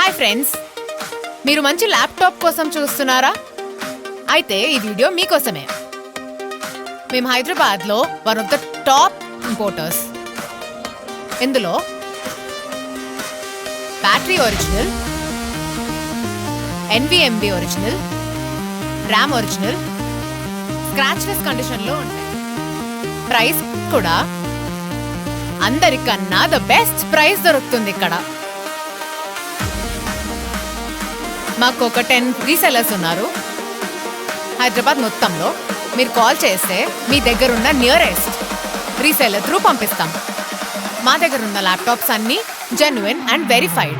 Hi friends, మీరు మంచి laptop కోసం చూస్తున్నారా? అయితే ఈ వీడియో మీకోసమే. మేము హైదరాబాద్లో one of the top importers. ఇందులో battery original, NVMe original, RAM original, scratchless కండిషన్లో ఉంటాయి. ప్రైస్ కూడా అందరికన్నా ద బెస్ట్ ప్రైస్ దొరుకుతుంది ఇక్కడ. మాకు ఒక 10 రీసెల్లర్స్ ఉన్నారు హైదరాబాద్ మొత్తంలో. మీరు కాల్ చేస్తే మీ దగ్గరున్న నియరెస్ట్ రీసెల్లర్ త్రూ పంపిస్తాం. మా దగ్గర ఉన్న ల్యాప్టాప్స్ అన్నీ జెన్యున్ అండ్ వెరిఫైడ్.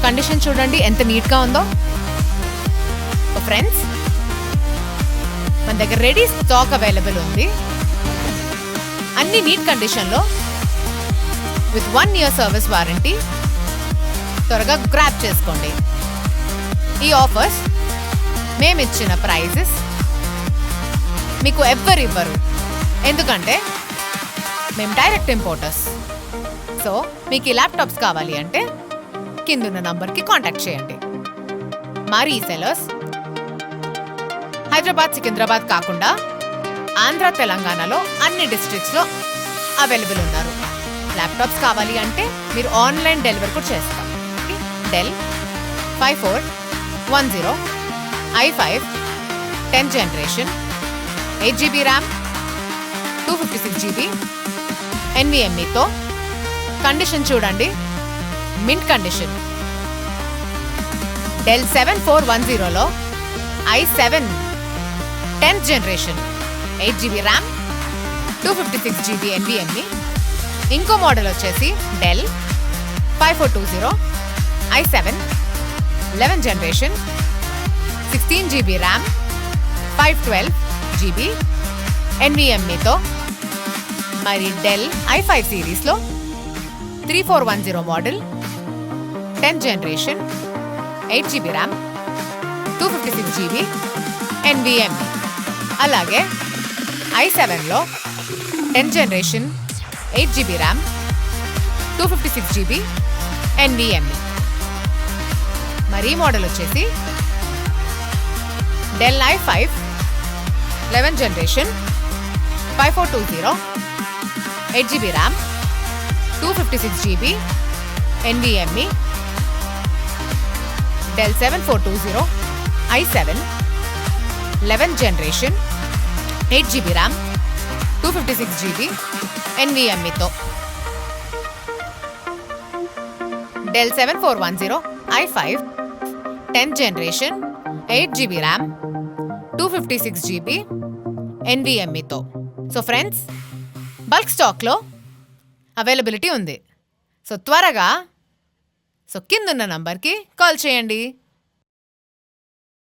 కండిషన్ చూడండి ఎంత నీట్గా ఉందో. ఫ్రెండ్స్, మన దగ్గర రెడీ స్టాక్ అవైలబుల్ ఉంది. అన్ని నీట్ కండిషన్లో విత్ 1 year సర్వీస్ వారంటీ. త్వరగా గ్రాబ్ చేసుకోండి. ఈ ఆఫర్స్ మేమిచ్చిన ప్రైజెస్ మీకు ఎవ్వరు ఇవ్వరు, ఎందుకంటే మేము డైరెక్ట్ ఇంపోర్టర్స్. సో మీకు ఈ ల్యాప్టాప్స్ కావాలి అంటే కిందున్న నంబర్కి కాంటాక్ట్ చేయండి. మా రీసెలర్స్ హైదరాబాద్, సికింద్రాబాద్ కాకుండా ఆంధ్ర, తెలంగాణలో అన్ని డిస్ట్రిక్ట్స్లో అవైలబుల్ ఉన్నారు. ల్యాప్టాప్స్ కావాలి అంటే మీరు ఆన్లైన్ డెలివరీ కూడా చేస్తాం. Dell 5410 i5 10th generation, 8GB RAM, 256GB NVMeతో. కండిషన్ చూడండి, మింట్ కండిషన్. డెల్ 7410లో i7 10th generation, 8GB RAM, 256GB NVMe. ఇంకో మోడల్ వచ్చేసి Dell 5420 i7 11th generation, 16GB RAM, 512GB NVMeతో. మరి డెల్ i5 సిరీస్లో 3410 model, 10th generation, 8GB RAM, 256GB NVMe. అలాగే i7లో 10th generation, 8GB RAM, 256GB NVMe. మరి ఈ model వచ్చేసి Dell i5 11th generation, 5420 8GB RAM, 256GB NVMe. Dell 7420 i7 11th generation, 8GB RAM, 256GB NVMeతో. Dell 7410 i5 10th generation, 8GB RAM, 256GB NVMeతో. So friends, bulk స్టాక్లో availability ఉంది. So త్వరగా కిందున్న నంబర్కి కాల్ చేయండి.